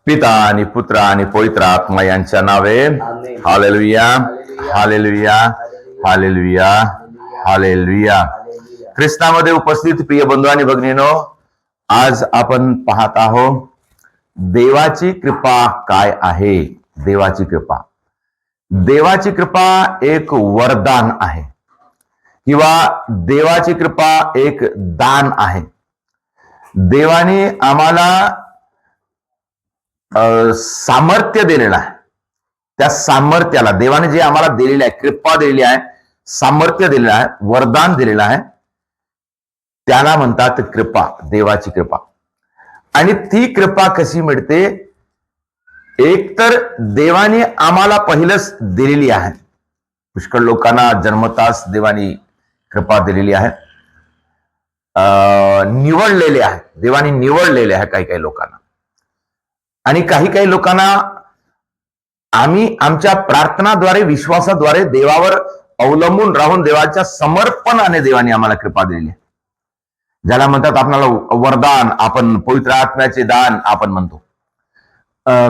पिता आणि पुत्र आणि पवित्र आत्मा यांच्या नावे. Hallelujah, hallelujah, hallelujah, hallelujah. ख्रिस्तामध्ये उपस्थित प्रिय बंधू आणि भगिनीनो, आज आपण पाहत आहोत देवाची कृपा काय आहे. देवाची कृपा, देवाची कृपा एक वरदान आहे किंवा देवाची कृपा एक दान आहे. देवाने आम्हाला सामर्थ्य दिलेलं आहे. त्या सामर्थ्याला देवाने जे आम्हाला दिलेलं आहे, कृपा दिलेली आहे, सामर्थ्य दिलेलं आहे, वरदान दिलेलं आहे, त्याला म्हणतात कृपा, देवाची कृपा. आणि ती कृपा कशी मिळते? एक तर देवाने आम्हाला पहिलंच दिलेली आहे. पुष्कळ लोकांना जन्मताच देवाने कृपा दिलेली आहे, निवडलेले आहे, देवाने निवडलेले आहे काही काही लोकांना. आणि काही काही लोकांना आम्ही आमच्या प्रार्थनाद्वारे, विश्वासाद्वारे देवावर अवलंबून राहून देवाच्या समर्पणाने देवाने आम्हाला कृपा दिलेली आहे, ज्याला म्हणतात आपल्याला वरदान. आपण पवित्र आत्म्याचे दान आपण म्हणतो,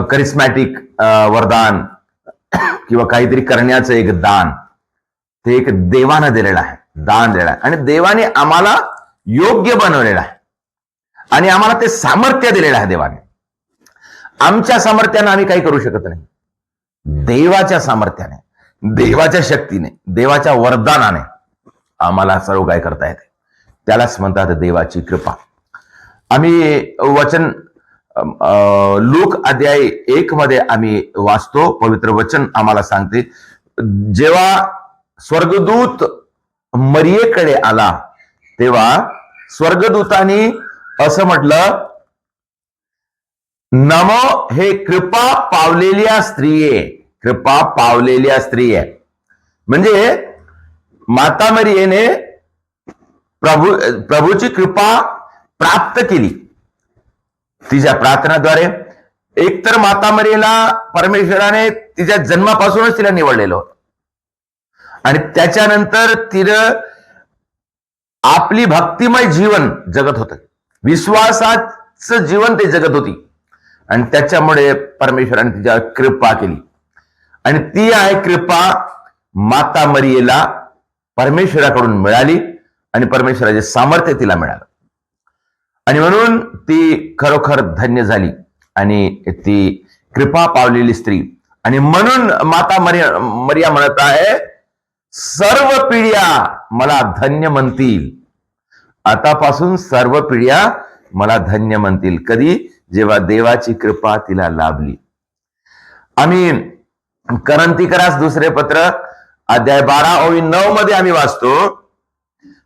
करिस्मॅटिक वरदान किंवा काहीतरी करण्याचं एक दान. ते एक देवानं दिलेलं आहे, दान दिलेलं आहे. आणि देवाने आम्हाला योग्य बनवलेलं आहे आणि आम्हाला ते सामर्थ्य दिलेलं आहे देवाने. आमच्या सामर्थ्याने आम्ही काही करू शकत नाही. देवाच्या सामर्थ्याने, देवाच्या शक्तीने, देवाच्या वरदानाने आम्हाला सर्व काय करता येते. त्यालाच म्हणतात देवाची कृपा. आम्ही वचन लूक अध्याय 1 मध्ये आम्ही वाचतो. पवित्र वचन आम्हाला सांगते, जेव्हा स्वर्गदूत मरियेकडे आला तेव्हा स्वर्गदूतानी असं म्हटलं, नमो हे कृपा पावलेल्या स्त्रिये, कृपा पावलेल्या स्त्रिये. म्हणजे माता मरियेने प्रभूची कृपा प्राप्त केली तिच्या प्रार्थनाद्वारे. एकतर माता मरियेला परमेश्वराने तिच्या जन्मापासूनच तिला निवडलेलं होतं आणि त्याच्यानंतर तिनं आपली भक्तिमय जीवन जगत होतं, विश्वासाचं जीवन ते जगत होती. आणि त्याच्यामुळे परमेश्वराने तिच्यावर कृपा केली. आणि ती आहे कृपा माता मरियेला परमेश्वराकडून मिळाली आणि परमेश्वराचे सामर्थ्य तिला मिळालं. आणि म्हणून ती खरोखर धन्य झाली आणि ती कृपा पावलेली स्त्री. आणि म्हणून माता मरिया म्हणत आहे, सर्व पिढ्या मला धन्य म्हणतील. आतापासून सर्व पिढ्या मला धन्य म्हणतील. कधी? जेव्हा देवाची कृपा तिला लाभली. आम्ही करंथीकरास दुसरे पत्र अध्याय 12:9 मध्ये आम्ही वाचतो,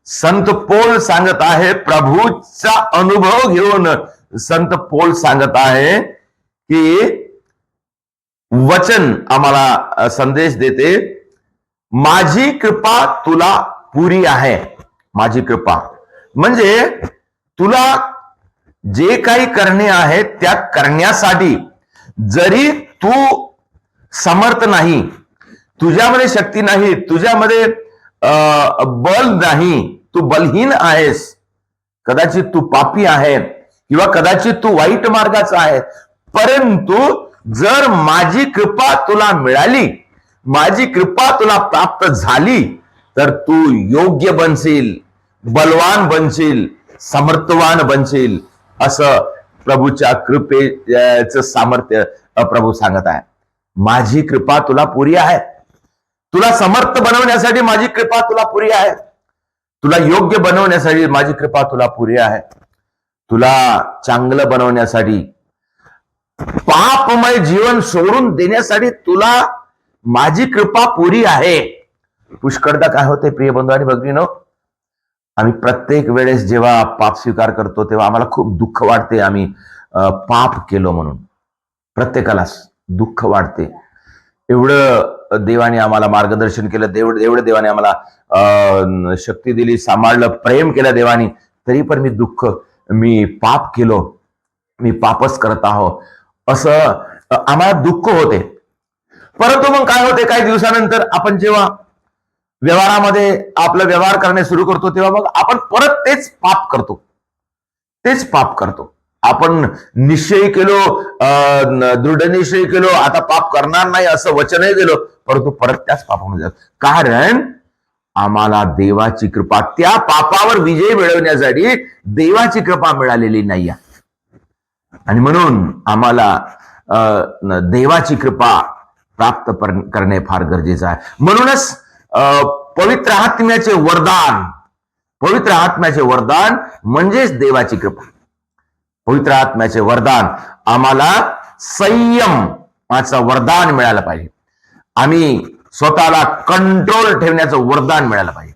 संत पौल सांगत आहे, प्रभूचा अनुभव घेऊन संत पौल सांगत आहे की वचन आम्हाला संदेश देते, माझी कृपा तुला पुरी आहे. माझी कृपा म्हणजे तुला जे काही करणे आहे त्या करण्यासाठी, जरी तू समर्थ नाही, तुझ्यामध्ये शक्ती नाही, तुझ्यामध्ये बल नाही, तू बलहीन आहेस, कदाचित तू पापी आहे किंवा कदाचित तू वाईट मार्गाचा आहे, परंतु जर माझी कृपा तुला मिळाली, माझी कृपा तुला प्राप्त झाली, तर तू योग्य बनशील, बलवान बनशील, समर्थवान बनशील. असं प्रभूच्या कृपेचं सामर्थ्य प्रभू सांगत आहे. माझी कृपा तुला पुरी आहे. तुला समर्थ बनवण्यासाठी माझी कृपा तुला पुरी आहे. तुला योग्य बनवण्यासाठी माझी कृपा तुला पुरी आहे. तुला चांगलं बनवण्यासाठी, पापमय जीवन सोडून देण्यासाठी तुला माझी कृपा पुरी आहे. पुष्कळदा काय होते प्रिय बंधू आणि भगिनीनो, आम्ही प्रत्येक वेळेस जेव्हा पाप स्वीकार करतो तेव्हा आम्हाला खूप दुःख वाटते. आम्ही पाप केलो म्हणून प्रत्येकालाच दुःख वाटते. एवढं देवाने आम्हाला मार्गदर्शन केलं, एवढं देवाने आम्हाला शक्ती दिली, सांभाळलं, प्रेम केलं देवाने, तरी पण मी पाप केलो, मी पापच करत आहो असं आम्हाला दुःख होते. परंतु मग काय होते, काही दिवसानंतर आपण जेव्हा व्यवहारामध्ये आपला व्यवहार करणे सुरू करतो तेव्हा मग आपण परत तेच पाप करतो. आपण निश्चय केलो, दृढ निश्चय केलो, आता पाप करणार नाही असं वचनही दिलं, परंतु परत त्याच पापामध्ये जातो. कारण आम्हाला देवाची कृपा, त्या पापावर विजय मिळवण्यासाठी देवाची कृपा मिळालेली नाही. आणि म्हणून आम्हाला देवाची कृपा प्राप्त करणे फार गरजेचं आहे. म्हणूनच पवित्र आत्म्याचे वरदान, पवित्र आत्म्याचे वरदान म्हणजेच देवाची कृपा. पवित्र आत्म्याचे वरदान आम्हाला संयमाचं वरदान मिळालं पाहिजे. आम्ही स्वतःला कंट्रोल ठेवण्याचं वरदान मिळालं पाहिजे.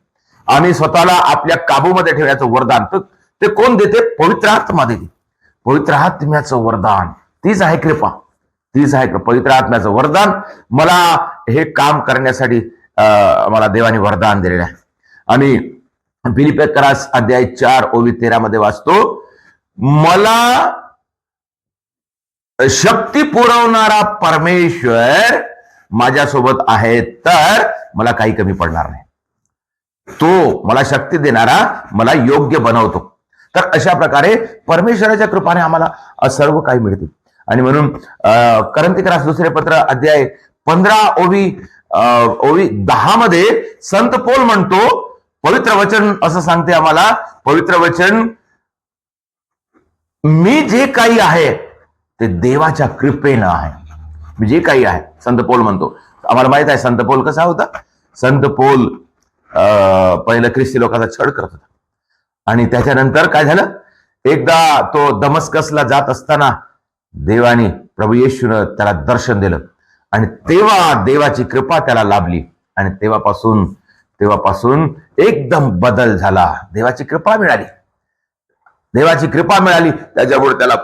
आम्ही स्वतःला आपल्या काबूमध्ये ठेवण्याचं वरदान ते कोण देते? पवित्र आत्मा देते. पवित्र आत्म्याचं वरदान तीच आहे कृपा, तीच आहे पवित्र आत्म्याचं वरदान. मला हे काम करण्यासाठी मला देवाने वरदान दिलेलं आहे. आम्ही फिलिप्पियरास अध्याय 4 ओवी 13 मध्ये वाचतो, मला शक्ती पुरवणारा परमेश्वर माझ्यासोबत आहे, तर मला काही कमी पडणार नाही. तो मला शक्ती देणारा मला योग्य बनवतो. तर अशा प्रकारे परमेश्वराच्या कृपाने आम्हाला सर्व काही मिळते. आणि म्हणून करंथीकरास दुसरे पत्र अध्याय 15 ओवी 10 मध्ये संत पौल म्हणतो, पवित्र वचन असं सांगते आम्हाला, पवित्र वचन, मी जे काही आहे ते देवाच्या कृपेनं आहे. मी जे काही आहे, संत पौल म्हणतो. आम्हाला माहित आहे संत पौल कसा होता. संत पौल पहिलं ख्रिस्ती लोकांचा छळ करत होता. आणि त्याच्यानंतर काय झालं, एकदा तो दमस्कसला जात असताना देवाने, प्रभू येशूनं त्याला दर्शन दिलं आणि तेव्हा देवाची कृपा त्याला लाभली. आणि तेव्हापासून एकदम बदल झाला. देवाची कृपा मिळाली, देवाची कृपा मिळाली. त्याच्यामुळे त्याला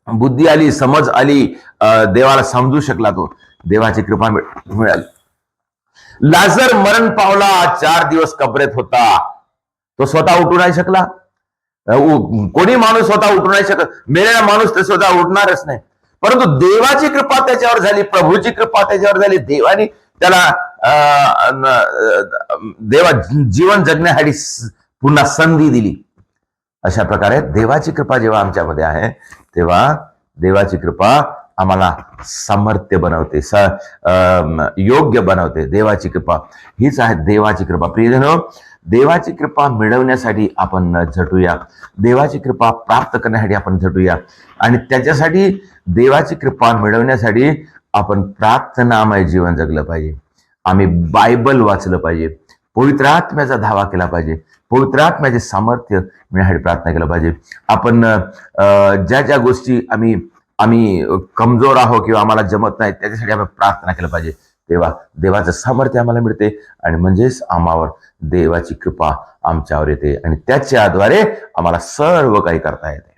बुद्धी आली, समज आली, देवाला समजू शकला तो. देवाची कृपा मिळाली. लाजर मरण पावला, 4 दिवस कबरेत होता. तो स्वतः उठू नाही शकला. कोणी माणूस स्वतः उठू नाही शकत. मेलेला माणूस ते स्वतः उठणारच नाही. परंतु देवाची कृपा त्याच्यावर झाली, प्रभूची कृपा त्याच्यावर झाली. देवाने त्याला देवा जीवन जगण्यासाठी पुन्हा संधी दिली. अशा प्रकारे देवाची कृपा जेव्हा आमच्यामध्ये आहे, तेव्हा देवाची कृपा आम्हाला सामर्थ्य बनवते, योग्य बनवते. देवाची कृपा हीच आहे देवाची कृपा. प्रियजनो, देवाची कृपा मिळवण्यासाठी आपण झटूया, देवाची कृपा प्राप्त करण्यासाठी आपण झटूया. आणि त्याच्यासाठी देवाची कृपा मिळवण्यासाठी आपण प्रार्थनामय जीवन जगलं पाहिजे. आम्ही बायबल वाचलं पाहिजे, पवित्र आत्म्याचा धावा केला पाहिजे, पवित्र आत्म्याचे सामर्थ्य मिळण्यासाठी प्रार्थना केला पाहिजे. आपण ज्या गोष्टी आम्ही कमजोर आहोत किंवा आम्हाला जमत नाही, त्याच्यासाठी आपण प्रार्थना केलं पाहिजे. तेव्हा देवाचं सामर्थ्य आम्हाला मिळते आणि म्हणजेच आम्हावर देवाची कृपा आमच्यावर येते आणि त्याच्याद्वारे आम्हाला सर्व काही करता येते.